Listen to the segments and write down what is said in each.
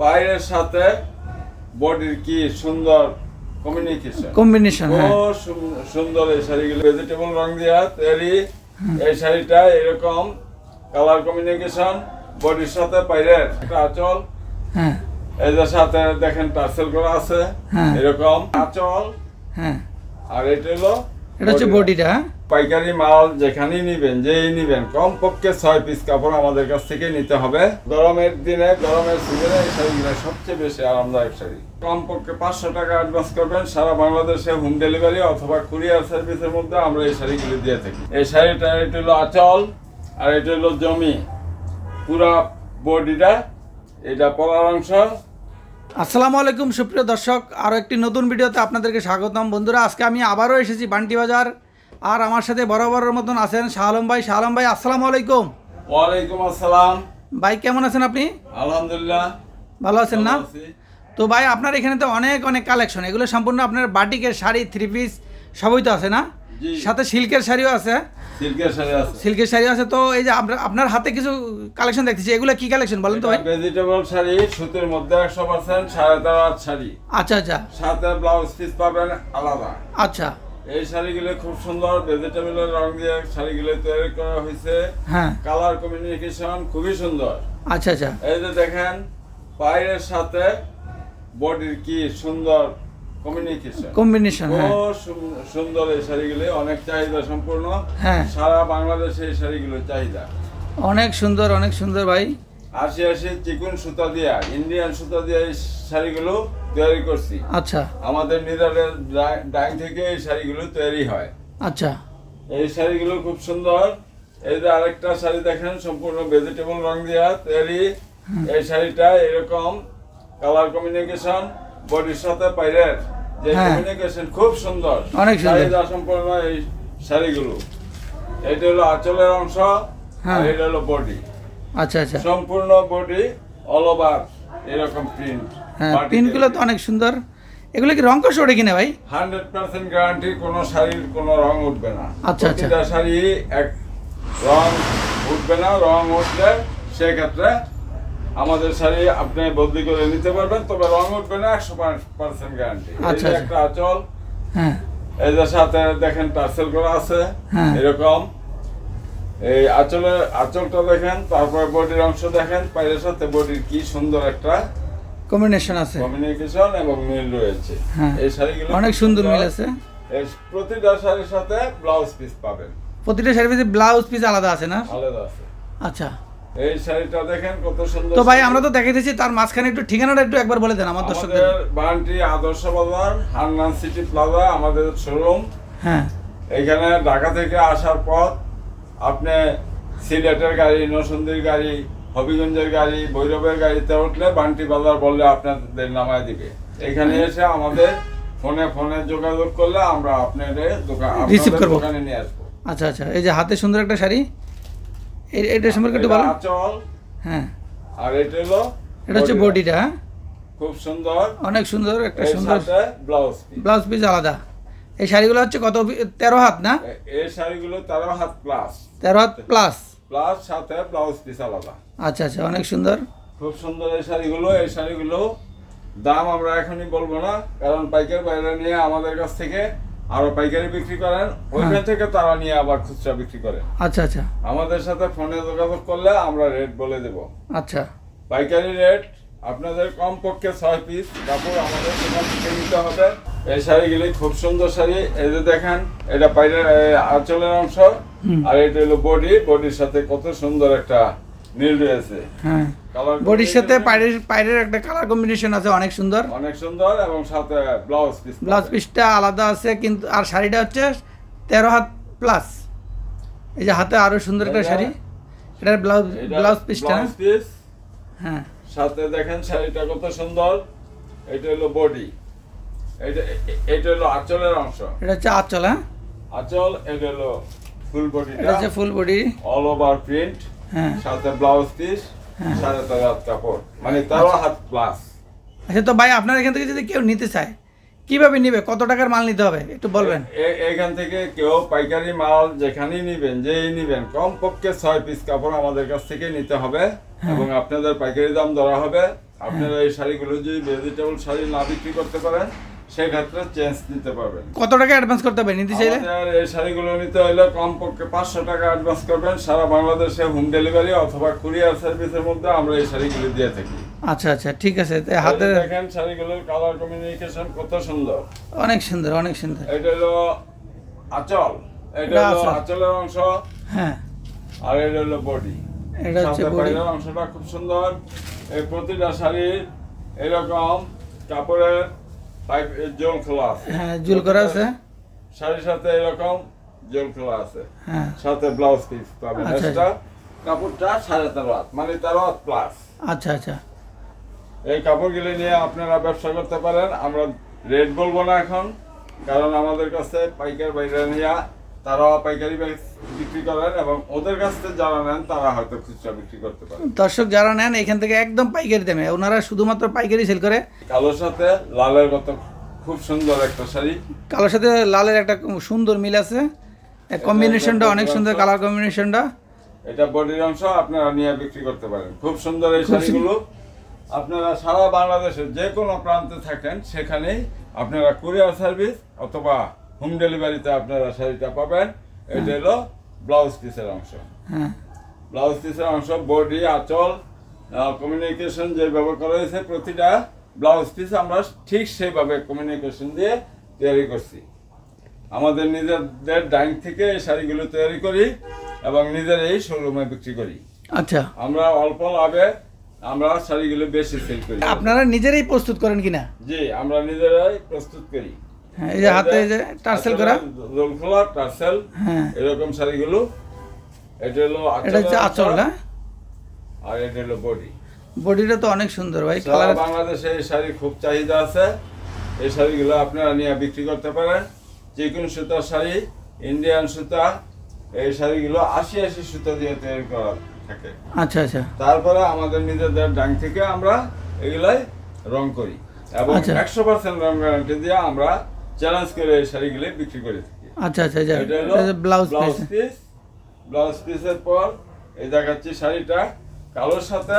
পায়ের সাথে বডির কি সুন্দর কম্বিনেশন সুন্দর এই শাড়িগুলো ভেজিটেবল রং দিয়া তৈরি। এই শাড়িটা এরকম কালার কম্বিনেশন বডির সাথে পায়ের একটা আঁচল, এই যে সাথে দেখেন টার্সেল করা আছে এরকম আঁচল। আর এটা হচ্ছে বডিটা। পাইকারি মাল যেখানেই নিবেন যেই নিবেন কমপক্ষে 6 পিস কাপড় আমাদের কাছ থেকে নিতে হবে। গরমের দিনে গরমের সিজনে এই শাড়িগুলো সবচেয়ে বেশি আরামদায়ক শাড়ি। কমপক্ষে 500 টাকা অ্যাডভান্স করবেন, সারা বাংলাদেশে হোম ডেলিভারি অথবা কুরিয়ার সার্ভিসের মধ্যে আমরা এই শাড়িগুলো দিয়ে থাকি। এই শাড়িটা এটা হলো আঁচল আর এটা হলো জমি, পুরা বডিটা এটা পরার অংশ। আসসালামু আলাইকুম সুপ্রিয় দর্শক, আরও একটি নতুন ভিডিওতে আপনাদেরকে স্বাগতম। বন্ধুরা, আজকে আমি আবারও এসেছি বান্টি বাজার, আর আমার সাথে বরাবরের মতন আছেন শাহ আলম ভাই। শাহ আলম ভাই, আসসালামু আলাইকুম। ওয়ালাইকুম আসসালাম। ভাই কেমন আছেন আপনি? আলহামদুলিল্লাহ ভালো আছেন না? তো ভাই আপনার এখানে তো অনেক কালেকশন, এগুলো সম্পূর্ণ আপনার বাটিকের শাড়ি, 3 পিস সবই তো আছে না? সাথে সিল্কের শাড়িও আছে। সিল্কের শাড়ি আছে। তো এই যে আপনার হাতে কিছু কালেকশন দেখতেছি, এগুলো কি কালেকশন বলেন তো ভাই? ভেজিটেবল শাড়ি, সুতির মধ্যে 100% 13.5 শাড়ি। আচ্ছা আচ্ছা। সাথে ব্লাউজ পিস পাবেন আলাদা। আচ্ছা। এই শাড়িগুলো খুব সুন্দর ভেজিটেবলের রং দিয়ে শাড়িগুলো তৈরি করা হয়েছে। হ্যাঁ, কালার কম্বিনেশন খুবই সুন্দর। আচ্ছা আচ্ছা। এই যে দেখেন পায়ের সাথে বডির কি সুন্দর কম্বিনেশন সুন্দর। এই শাড়িগুলো অনেক চাহিদা সম্পূর্ণ। হ্যাঁ, সারা বাংলাদেশে এই শাড়িগুলো চাহিদা অনেক সুন্দর ভাই। 80 চিকন সুতা দিয়া, ইন্ডিয়ান সুতা দিয়ে এই শাড়িগুলো তৈরি করছি। আচ্ছা, আমাদের নিজেদের ডাইং থেকে এই শাড়িগুলো তৈরি হয়। আচ্ছা, এই শাড়িগুলো খুব সুন্দর। এই যে আরেকটা শাড়ি দেখেন সম্পূর্ণ ভেজিটেবল রং দিয়া তৈরি। এই শাড়িটা এরকম কালার কম্বিনেশন বডির সাথে পায়ের যে কম্বিনেশন খুব সুন্দর, অনেক চাহিদা সম্পূর্ণ এই শাড়িগুলো। এটা হলো আঁচলের অংশ আর এটা হলো বডি। আচ্ছা আচ্ছা, সম্পূর্ণ বডি অল ওভার এরকম প্রিন্ট। প্রিন্টগুলো তো অনেক সুন্দর। এগুলো কি রং কষ ওঠে কিনা ভাই? 100% গ্যারান্টি, কোনো শাড়ির কোনো রং উঠবে না। আচ্ছা আচ্ছা, প্রতিটা শাড়ি এক রং উঠবে না। রং উঠলে সেক্ষেত্রে আমাদের শাড়ি আপনি বদলি করে নিতে পারবেন, তবে রং উঠবে না, 100% গ্যারান্টি। আচ্ছা, একটা আঁচল, হ্যাঁ, এই যে সাথে দেখেন টার্সেল করা আছে এরকম। এই আঁচলটা দেখেন, তারপর বডির অংশ দেখেন, পায়ের সাথে বডির কি সুন্দর একটা কম্বিনেশন এবং মিল রয়েছে। এই শাড়িগুলো অনেক সুন্দর মিল আছে। প্রতিটা শাড়ির সাথে ব্লাউজ পিস পাবেন। প্রতিটা শাড়ির সাথে ব্লাউজ পিস আলাদা আছে না? আলাদা আছে। আচ্ছা, এই শাড়িটা দেখেন কত সুন্দর। তো ভাই আমরা তো দেখাইতেছি, তার মাঝখানে একটু ঠিকানাটা একটু একবার বলে দেন আমার দর্শকদের। বান্টি আদর্শ বাজার, হান্নান সিটি প্লাজা আমাদের শোরুম। হ্যাঁ, এখানে ঢাকা থেকে আসার পথ আপনি সিলেটের গাড়ি, নরসিংদীর গাড়ি, হবিগঞ্জের গাড়ি, ভৈরবের গাড়িতে উঠলে বান্টি বাজার বললে আপনাদের নামায় দিবে। এখানে এসে আমাদের ফোনে যোগাযোগ করলে আমরা আপনাদের দোকানে নিয়ে আসবো। আচ্ছা আচ্ছা। এই যে হাতে সুন্দর একটা শাড়ি, এটা সম্পর্কে একটু বলো। আঁচল, হ্যাঁ, আর এটা হচ্ছে বডিটা। খুব সুন্দর, অনেক সুন্দর একটা সুন্দর ব্লাউজ পিস আলাদা। এই শাড়িগুলো হচ্ছে কত? 13 হাত না? এই শাড়িগুলো 13 হাত প্লাস। 13 হাত প্লাস সাথে ব্লাউজ পিস আলাদা। আচ্ছা আচ্ছা, অনেক সুন্দর, খুব সুন্দর এই শাড়িগুলো। দাম আমরা এখনই বলবো না, কারণ পাইকারি বাইরে নিয়ে আমাদের কাছ থেকে আরো পাইকারি বিক্রি করেন, ওইখান থেকে তারা নিয়ে আবার খুচরা বিক্রি করে। আচ্ছা আচ্ছা। আমাদের সাথে ফোনে যোগাযোগ করলে আমরা রেট বলে দেব। আচ্ছা, পাইকারি রেট আপনাদের কমপক্ষে 6 পিস কাপড় আমাদের দোকান থেকে নিতে হবে। এই শাড়িগুলি খুব সুন্দর শাড়ি। এই যে দেখেন, এটা পায়ের আঁচলের অংশ আর এটা হলো বডির সাথে কত সুন্দর একটা মিল রয়েছে। হ্যাঁ, বডির সাথে পায়ের একটা কালার কম্বিনেশন আছে, অনেক সুন্দর এবং সাথে ব্লাউজ পিসটা আলাদা আছে কিন্তু। আর শাড়িটা হচ্ছে 13 হাত প্লাস। এই যে হাতে আরো সুন্দর একটা শাড়ি, এটার ব্লাউজ পিসটা। হ্যাঁ, সাথে দেখেন শাড়িটা কত সুন্দর। এটা হলো বডি, এটা হলো আঁচলের অংশ। এটা হচ্ছে আঁচল। হ্যাঁ, আঁচল। এটা হলো ফুল বডি, এটা হচ্ছে full body all over print. হ্যাঁ, সাথে ব্লাউজ পিস, 13.5 হাত কাপড়, মানে 13 হাত প্লাস। আচ্ছা, তো ভাই আপনার এখান থেকে যদি কেউ নিতে চায় কিভাবে নিবে, কত টাকার মাল নিতে হবে একটু বলবেন? এখান থেকে কেউ পাইকারি মাল যেখানেই নিবেন যেই নিবেন কমপক্ষে 6 পিস কাপড় আমাদের কাছ থেকে নিতে হবে এবং আপনাদের পাইকারি দাম ধরা হবে আপনারা এই শাড়িগুলো যদি ভেজিটেবল শাড়ি না বিক্রি করতে পারেন সেক্ষেত্রে চেঞ্জ নিতে পারবেন। কত টাকা অ্যাডভান্স করতে হবে নিতে চাইলে? এই শাড়িগুলো নিতে হলে কমপক্ষে 500 টাকা অ্যাডভান্স করবেন। সারা বাংলাদেশে হোম ডেলিভারি অথবা কুরিয়ার সার্ভিসের মধ্যে আমরা এই শাড়িগুলো দিয়ে থাকি। আচ্ছা আচ্ছা, ঠিক আছে। হাতে দেখেন শাড়িগুলোর কালার কমিউনিকেশন কত সুন্দর, অনেক সুন্দর অনেক সুন্দর। এটা হলো আঁচল, এটা হলো আঁচলের অংশ, হ্যাঁ, আর এটা হলো বডি। এটা হচ্ছে বডির অংশটা খুব সুন্দর। এই প্রতিটা শাড়ির এরকম কাপড়ের পাইপ জোল খোলা আছে, হ্যাঁ জোল করা আছে। শাড়ির সাথে এরকম জোল খোলা আছে, হ্যাঁ, সাথে ব্লাউজ পিস পাবেন। এটা কাপড়টা 13.5 হাত, মানে 13 হাত প্লাস। আচ্ছা আচ্ছা, এই কাপড়গুলো নিয়ে আপনারা ব্যবসা করতে পারেন। আমরা রেট বলবো না এখন, কারণ আমাদের কাছে পাইকার বাইরে নিয়ে তারা পাইকারি বিক্রি করেন এবং ওদের কাছ থেকে যারা নেন তারা হয়তো খুচরা বিক্রি করতে পারে। দর্শক যারা নেন এখান থেকে একদম পাইকারি দামে, ওনারা শুধুমাত্র পাইকারি সেল করে। কালোর সাথে লালের কত খুব সুন্দর একটা শাড়ি, কালোর সাথে লালের একটা সুন্দর মিল আছে, কম্বিনেশনটা অনেক সুন্দর, কালার কম্বিনেশনটা। এটা বডির অংশ, আপনারা নিয়ে বিক্রি করতে পারেন। খুব সুন্দর এই শাড়িগুলো। আপনারা সারা বাংলাদেশের যে কোনো প্রান্তে থাকেন সেখানেই আপনারা কুরিয়ার সার্ভিস অথবা হোম ডেলিভারিতে আপনারা শাড়িটা পাবেন। এটা হলো ব্লাউজ পিসের অংশ, ব্লাউজ পিসের অংশ, বডি, আঁচল, কমিউনিকেশন যেভাবে করা হয়েছে প্রতিটা ব্লাউজ পিস আমরা ঠিক সেইভাবে কমিউনিকেশন দিয়ে তৈরি করছি। আমাদের নিজেদের ডাইং থেকে এই শাড়িগুলো তৈরি করি এবং নিজেরাই শোরুমে বিক্রি করি। আচ্ছা, আমরা অল্প লাভে আমরা শাড়িগুলো বেশি সেল করি। আপনারা নিজেরাই প্রস্তুত করেন কিনা? জি, আমরা নিজেরাই প্রস্তুত করি। হ্যাঁ, এই যে হাতে যে টার্সেল করা, রোল খোলা টার্সেল, হ্যাঁ, এরকম শাড়িগুলো। এটা হলো আঁচল, হ্যাঁ, আর এটা হলো বডি। বডিটা তো অনেক সুন্দর ভাই, কালার। বাংলাদেশে এই শাড়ি খুব চাহিদা আছে। এই শাড়িগুলো আপনারা নিয়ে বিক্রি করতে পারেন। চিকন সুতার শাড়ি, ইন্ডিয়ান সুতা, এই শাড়িগুলো 80 সুতা দিয়ে তৈরি করা থাকে। আচ্ছা আচ্ছা, তারপরে আমাদের নিজেদের ডাং থেকে আমরা এগুলাই রং করি এবং 100% রং গ্যারান্টি দিয়ে আমরা চ্যালেঞ্জ করে এই শাড়িগুলো বিক্রি করে থাকি। আচ্ছা আচ্ছা, এটা হলো ব্লাউজ পিস। ব্লাউজ পিসের পর এই দেখাচ্ছি শাড়িটা, কালোর সাথে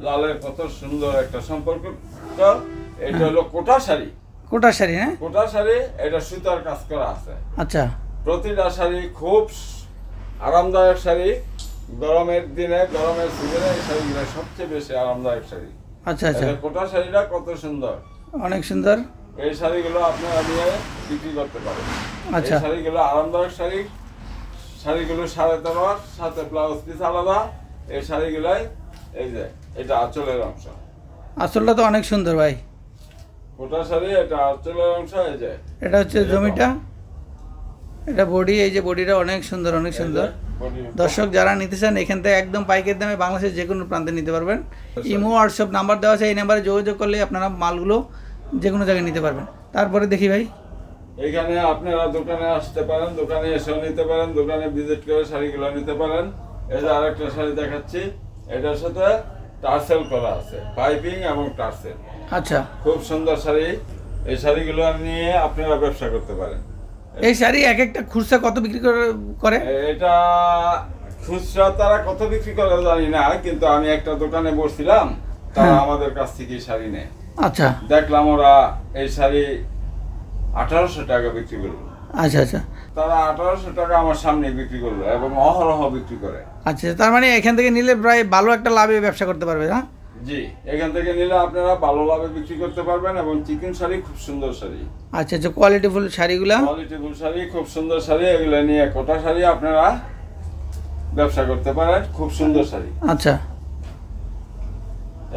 লালের কত সুন্দর একটা সম্পর্ক। এটা হলো কোটা শাড়ি। কোটা শাড়ি, হ্যাঁ, কোটা শাড়ি। এটা সুতার কাজ করা আছে। আচ্ছা, প্রতিটা শাড়ি খুব আরামদায়ক শাড়ি। গরমের দিনে, গরমের সিজনে এই শাড়িগুলো সবচেয়ে বেশি আরামদায়ক শাড়ি। আচ্ছা আচ্ছা, কোটা শাড়িটা কত সুন্দর, অনেক সুন্দর। এই শাড়িগুলো আপনারা নিয়ে বিক্রি করতে পারেন। আচ্ছা, শাড়িগুলো আরামদায়ক শাড়ি। শাড়িগুলো 13.5 হাত, সাথে ব্লাউজ পিস আলাদা। এই শাড়িগুলাই এই যে এটা আঁচলের অংশ। আঁচলটা তো অনেক সুন্দর ভাই, কোটা শাড়ি। এটা আঁচলের অংশ, এই যে এটা হচ্ছে জমিটা, এটা বডি। এই যে বডিটা অনেক সুন্দর অনেক সুন্দর। দর্শক যারা নিতে চান এখান থেকে একদম পাইকারি দামে বাংলাদেশের যে কোনো প্রান্তে নিতে পারবেন। ইমো হোয়াটসঅ্যাপ নাম্বার দেওয়া আছে, এই নাম্বারে যোগাযোগ করলে আপনারা মালগুলো যে কোনো জায়গায় নিতে পারবেন। তারপরে দেখি ভাই, এখানে আপনারা দোকানে আসতে পারেন, দোকানে এসেও নিতে পারেন, দোকানে ভিজিট করে শাড়িগুলো নিতে পারেন। এই যে আরেকটা শাড়ি দেখাচ্ছি, এটার সাথে টার্সেল করা আছে, পাইপিং এবং টার্সেল। আচ্ছা, খুব সুন্দর শাড়ি। এই শাড়িগুলো নিয়ে আপনারা ব্যবসা করতে পারেন। এই শাড়ি এক একটা খুচরা কত বিক্রি করে? এটা খুচরা তারা কত বিক্রি করে জানি না, কিন্তু আমি একটা দোকানে বসছিলাম, তারা আমাদের কাছ থেকে শাড়ি নেয়। আচ্ছা, দেখলাম ওরা এই শাড়ি 1800 টাকা বিক্রি করলো। আচ্ছা আচ্ছা, তারা 1800 টাকা আমার সামনে বিক্রি করলো এবং অহরহ বিক্রি করে। আচ্ছা, তার মানে এখান থেকে নিলে প্রায় ভালো একটা লাভে ব্যবসা করতে পারবে না? জি, এখান থেকে নিলে আপনারা ভালো লাভে বিক্রি করতে পারবেন। এবং চিকেন শাড়ি খুব সুন্দর শাড়ি। আচ্ছা, যে কোয়ালিটিফুল শাড়িগুলো, কোয়ালিটিফুল শাড়ি, খুব সুন্দর শাড়ি। এগুলো নিয়ে কোটা শাড়ি আপনারা ব্যবসা করতে পারেন, খুব সুন্দর শাড়ি। আচ্ছা,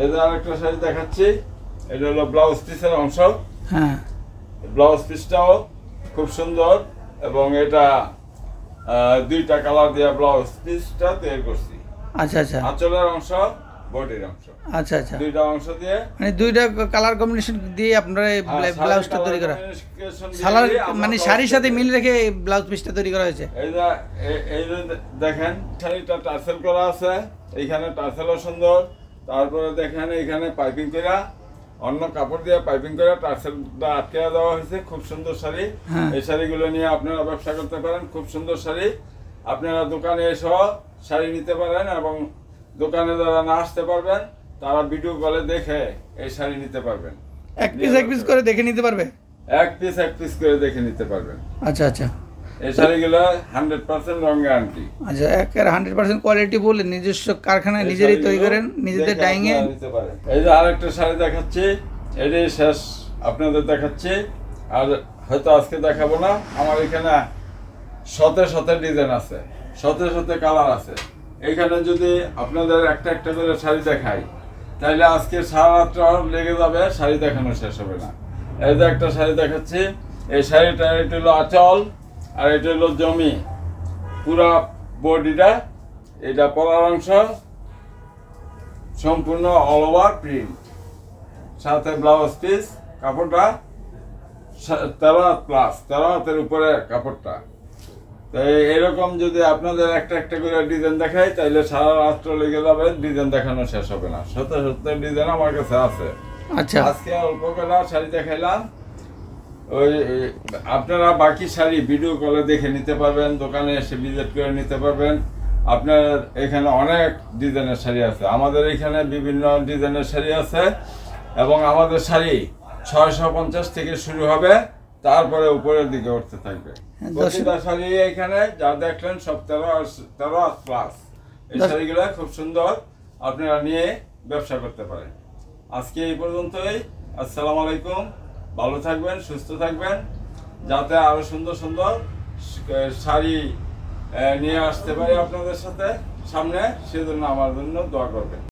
এই যে আরেকটা শাড়ি দেখাচ্ছি, এটা হলো ব্লাউজ পিসের অংশ। হ্যাঁ, ব্লাউজ পিসটাও খুব সুন্দর এবং এটা দুইটা কালার দিয়ে ব্লাউজ পিসটা তৈরি করছি। আচ্ছা আচ্ছা, আঁচলের অংশ, বডির অংশ। আচ্ছা আচ্ছা, দুইটা অংশ দিয়ে, মানে দুইটা কালার কম্বিনেশন দিয়ে আপনারা ব্লাউজটা তৈরি করা, সালোয়ার মানে শাড়ির সাথে মিল রেখে ব্লাউজ পিসটা তৈরি করা হয়েছে। এই যে দেখেন শাড়িটা টার্সেল করা আছে, এইখানে টার্সেলও সুন্দর। তারপরে দেখেন এইখানে পাইপিং করা, অন্য কাপড় দিয়ে পাইপিং করে টার্সেলটা আটকে দেওয়া হয়েছে। খুব সুন্দর শাড়ি। এই শাড়িগুলো নিয়ে আপনারা ব্যবসা করতে পারেন, খুব সুন্দর শাড়ি। আপনারা দোকানে এসে শাড়ি নিতে পারেন এবং দোকানে যারা না আসতে পারবেন তারা ভিডিও কলে দেখে এই শাড়ি নিতে পারবেন। এক পিস করে দেখে নিতে পারবে? এক পিস করে দেখে নিতে পারবেন। আচ্ছা আচ্ছা। এই শাড়িগুলো 100% রং গ্যারান্টি। আচ্ছা, একের 100% কোয়ালিটি বলে নিজস্ব কারখানায় নিজেরাই তৈরি করেন, নিজেদের ডাইং এ নিতে পারেন। এই যে আরেকটা শাড়ি দেখাচ্ছি, এটাই শেষ আপনাদের দেখাচ্ছি, আর হয়তো আজকে দেখাবো না। আমার এখানে শতে ডিজাইন আছে, শতে কালার আছে। এখানে যদি আপনাদের একটা করে শাড়ি দেখাই তাহলে আজকে সারা রাত্র লেগে যাবে, শাড়ি দেখানো শেষ হবে না। এই যে একটা শাড়ি দেখাচ্ছি, এই শাড়িটা এটা হলো আঁচল আর এটা হলো জমি, পুরা বডিটা, এটা পলার অংশ সম্পূর্ণ অল ওভার প্রিন্ট, সাথে ব্লাউজ পিস, কাপড়টা 13 হাত প্লাস, 13 হাতের উপরে কাপড়টা। তো এরকম যদি আপনাদের একটা করে ডিজাইন দেখাই তাহলে সারা রাত্র লেগে যাবে, ডিজাইন দেখানো শেষ হবে না। শত ডিজাইন আমার কাছে আছে। আচ্ছা, আজকে অল্প করে শাড়ি দেখাইলাম। ওই আপনারা বাকি শাড়ি ভিডিও কলে দেখে নিতে পারবেন, দোকানে এসে ভিজিট করে নিতে পারবেন। আপনার এখানে অনেক ডিজাইনের শাড়ি আছে, আমাদের এখানে বিভিন্ন ডিজাইনের শাড়ি আছে, এবং আমাদের শাড়ি 650 থেকে শুরু হবে, তারপরে উপরের দিকে উঠতে থাকবে। প্রতিটা শাড়ি এখানে যা দেখলেন সব 13 প্লাস। এই শাড়িগুলো খুব সুন্দর, আপনারা নিয়ে ব্যবসা করতে পারেন। আজকে এই পর্যন্তই। আসসালামু আলাইকুম। ভালো থাকবেন, সুস্থ থাকবেন, যাতে আরো সুন্দর শাড়ি নিয়ে আসতে পারি আপনাদের সাথে সামনে, সেজন্য আমার জন্য দোয়া করবেন।